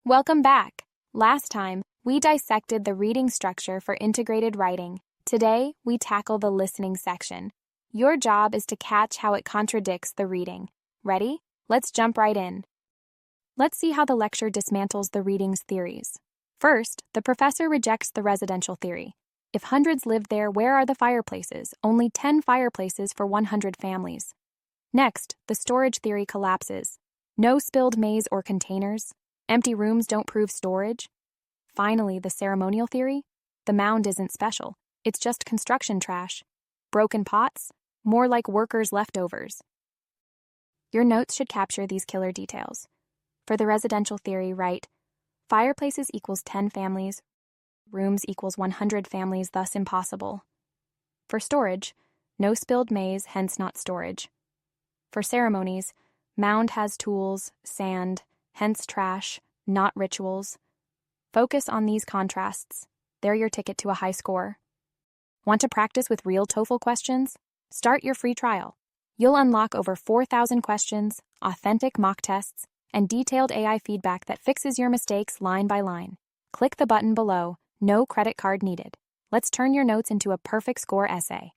Welcome back. Last time, we dissected the reading structure for integrated writing. Today, we tackle the listening section. Your job is to catch how it contradicts the reading. Ready? Let's jump right in. Let's see how the lecture dismantles the reading's theories. First, the professor rejects the residential theory. If hundreds lived there, where are the fireplaces? Only 10 fireplaces for 100 families. Next, the storage theory collapses. No spilled maize or containers. Empty rooms don't prove storage. Finally, the ceremonial theory. The mound isn't special. It's just construction trash. Broken pots? More like workers' leftovers. Your notes should capture these killer details. For the residential theory, write, fireplaces equals 10 families, rooms equals 100 families, thus impossible. For storage, no spilled maize, hence not storage. For ceremonies, mound has tools, sand, hence trash, not rituals. Focus on these contrasts. They're your ticket to a high score. Want to practice with real TOEFL questions? Start your free trial. You'll unlock over 4,000 questions, authentic mock tests, and detailed AI feedback that fixes your mistakes line by line. Click the button below. No credit card needed. Let's turn your notes into a perfect score essay.